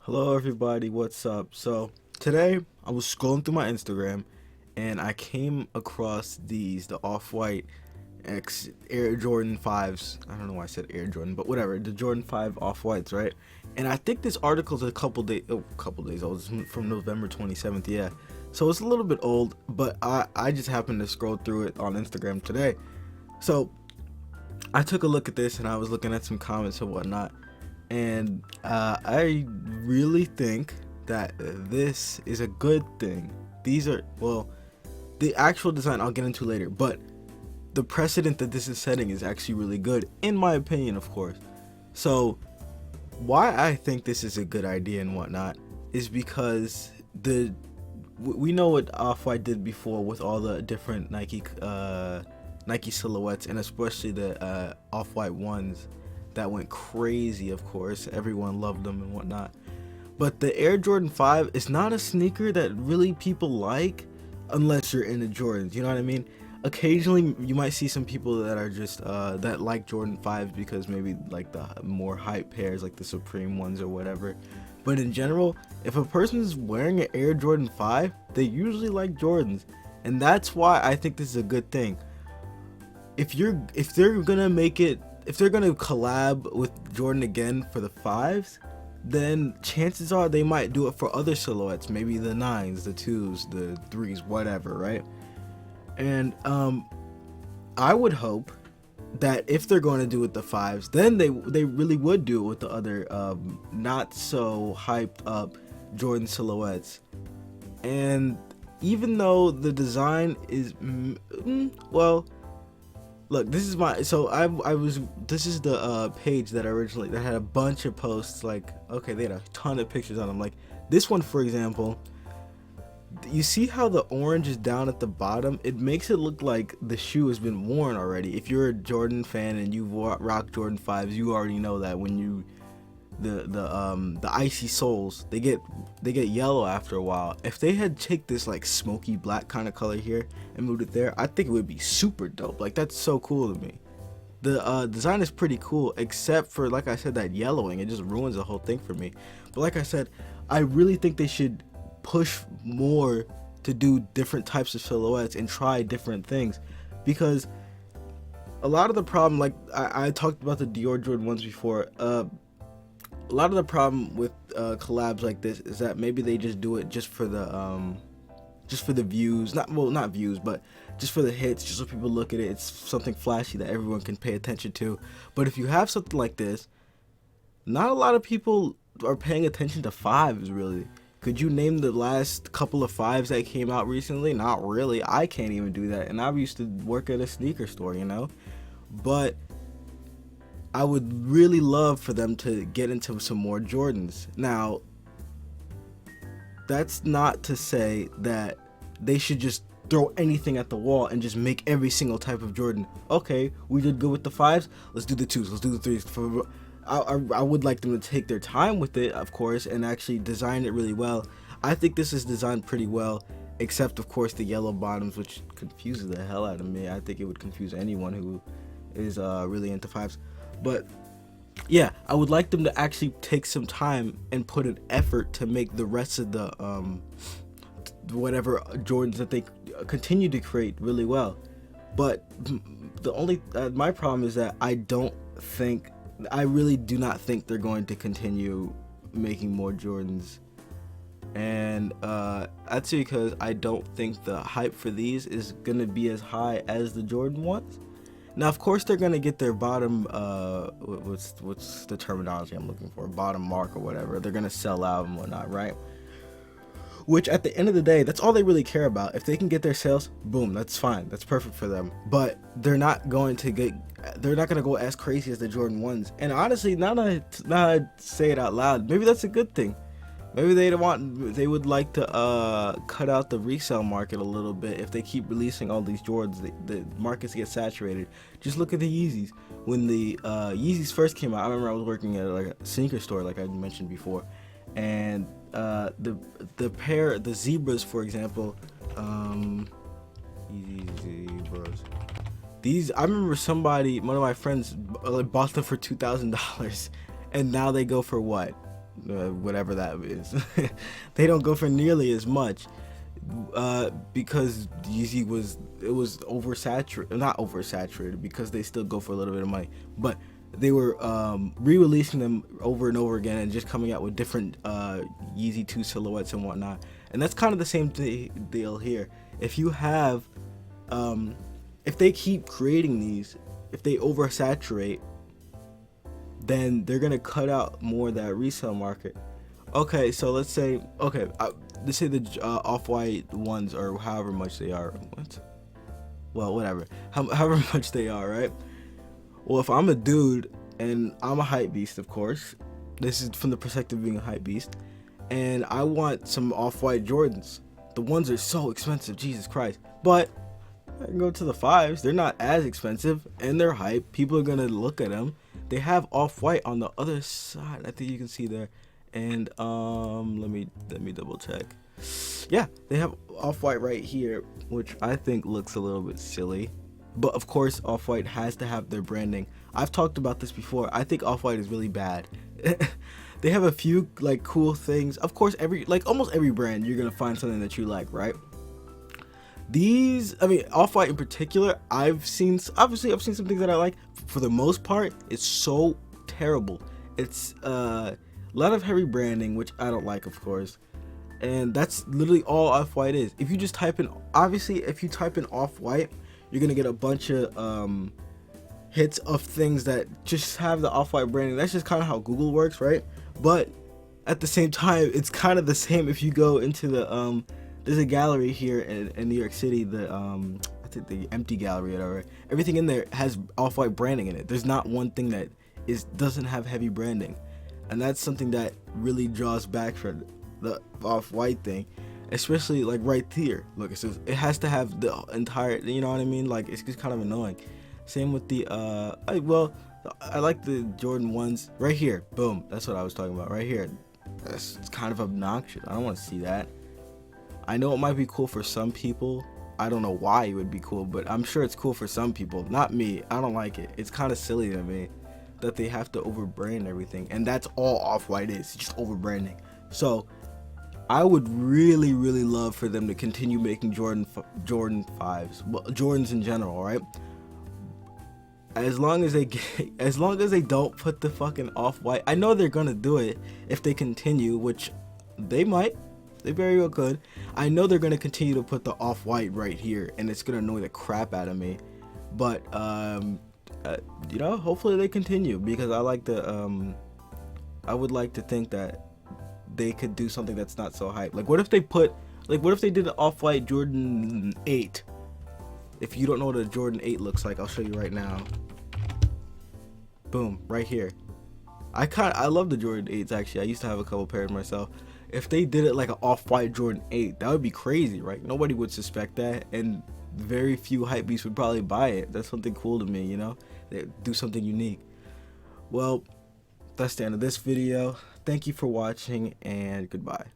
Hello everybody, what's up? So today I was scrolling through my Instagram and I came across the Off-White X Air Jordan 5s. I don't know why I said Air Jordan, but whatever, the Jordan 5 Off-Whites, right? And I think this article's a couple days old. It's from November 27th, yeah. So it's a little bit old, but I just happened to scroll through it on Instagram today. So I took a look at this and I was looking at some comments and whatnot, and I really think that this is a good thing. These are, well, the actual design I'll get into later, but the precedent that this is setting is actually really good, in my opinion, of course. So, why I think this is a good idea and whatnot is because we know what Off-White did before with all the different Nike silhouettes, and especially the Off-White ones that went crazy. Of course, everyone loved them and whatnot. But the Air Jordan 5 is not a sneaker that really people like unless you're into Jordans. You know what I mean? Occasionally, you might see some people that are just that like Jordan 5s because maybe like the more hype pairs, like the Supreme ones or whatever. But in general, if a person is wearing an Air Jordan 5, they usually like Jordans, and that's why I think this is a good thing. If they're gonna collab with Jordan again for the fives, then chances are they might do it for other silhouettes, maybe the nines, the twos, the threes, whatever, right? And I would hope that if they're going to do it with the fives, then they really would do it with the other not so hyped up Jordan silhouettes. And even though the design is well, look, this is my, so I was, this is the page that had a bunch of posts, like, okay, they had a ton of pictures on them. Like this one, for example, you see how the orange is down at the bottom? It makes it look like the shoe has been worn already. If you're a Jordan fan and you've rocked Jordan 5s, you already know that when you the icy soles, they get yellow after a while. If they had take this like smoky black kind of color here and moved it there, I think it would be super dope. Like, that's so cool to me. The design is pretty cool, except for, like I said, that yellowing. It just ruins the whole thing for me. But like I said, I really think they should push more to do different types of silhouettes and try different things, because a lot of the problem, like I talked about the Dior Jordan ones before, a lot of the problem with collabs like this is that maybe they just do it just for the views, not views, but just for the hits, just so people look at it. It's something flashy that everyone can pay attention to. But if you have something like this, not a lot of people are paying attention to fives, really. Could you name the last couple of fives that came out recently? Not really. I can't even do that, and I used to work at a sneaker store, you know. But I would really love for them to get into some more Jordans. Now, that's not to say that they should just throw anything at the wall and just make every single type of Jordan. Okay, we did good with the fives, let's do the twos, let's do the threes. I would like them to take their time with it, of course, and actually design it really well. I think this is designed pretty well, except of course the yellow bottoms, which confuses the hell out of me. I think it would confuse anyone who is really into fives. But yeah, I would like them to actually take some time and put an effort to make the rest of the whatever Jordans that they continue to create really well. But the only my problem is that I really do not think they're going to continue making more Jordans. And that's because I don't think the hype for these is going to be as high as the Jordan ones. Now, of course, they're gonna get their bottom, what's the terminology I'm looking for? Bottom mark or whatever. They're gonna sell out and whatnot, right? Which, at the end of the day, that's all they really care about. If they can get their sales, boom, that's fine. That's perfect for them. But they're not going to go as crazy as the Jordan ones. And honestly, now that I say it out loud, maybe that's a good thing. Maybe they would like to cut out the resale market a little bit. If they keep releasing all these Jordans, the markets get saturated. Just look at the Yeezys. When the Yeezys first came out, I remember I was working at like a sneaker store, like I mentioned before, and the zebras, for example, Yeezy zebras. I remember one of my friends, bought them for $2,000, and now they go for what? whatever that is. They don't go for nearly as much, because Yeezy was oversaturated, not oversaturated, because they still go for a little bit of money, but they were re-releasing them over and over again and just coming out with different Yeezy 2 silhouettes and whatnot. And that's kind of the same deal here. If you have, if they keep creating these, if they oversaturate, then they're gonna cut out more of that resale market. Okay, so let's say, okay, let's say the off-white ones, or however much they are. What? Well, whatever. However much they are, right? Well, if I'm a dude and I'm a hype beast, of course, this is from the perspective of being a hype beast, and I want some off-white Jordans. The ones are so expensive, Jesus Christ. But I can go to the 5s. They're not as expensive, and they're hype. People are gonna look at them. They have off-white on the other side. I think you can see there. And let me double check. Yeah, they have off-white right here, which I think looks a little bit silly. But of course, Off-White has to have their branding. I've talked about this before. I think Off-White is really bad. They have a few like cool things. Of course, almost every brand you're gonna find something that you like, right? These, I mean, Off-White in particular, I've seen some things that I like. For the most part, it's so terrible. It's a lot of heavy branding, which I don't like, of course. And that's literally all Off-White is. If you just type in, obviously, if you type in Off-White, you're gonna get a bunch of hits of things that just have the Off-White branding. That's just kind of how Google works, right? But at the same time, it's kind of the same if you go into the there's a gallery here in New York City, I think the Empty Gallery or whatever. Everything in there has Off-White branding in it. There's not one thing that doesn't have heavy branding, and that's something that really draws back from the Off-White thing, especially like right here. Look, it says it has to have the entire, you know what I mean? Like, it's just kind of annoying. Same with the I like the Jordan 1s right here. Boom, that's what I was talking about right here. It's kind of obnoxious. I don't want to see that. I know it might be cool for some people. I don't know why it would be cool, but I'm sure it's cool for some people. Not me. I don't like it. It's kind of silly to me that they have to overbrand everything, and that's all Off-White is, just overbranding. So I would really, really love for them to continue making Jordan 5s, well, Jordans in general, right? As long as they don't put the fucking Off-White. I know they're gonna do it if they continue, which they might. They very well could. I know they're gonna continue to put the Off-White right here, and it's gonna annoy the crap out of me. But you know, hopefully they continue, because I like the I would like to think that they could do something that's not so hype. Like, what if they did an Off-White Jordan 8? If you don't know what a Jordan 8 looks like, I'll show you right now. Boom, right here. I love the Jordan 8s, actually. I used to have a couple pairs myself. If they did it like an Off-White Jordan 8, that would be crazy, right? Nobody would suspect that, and very few hypebeasts would probably buy it. That's something cool to me, you know? They do something unique. Well, that's the end of this video. Thank you for watching, and goodbye.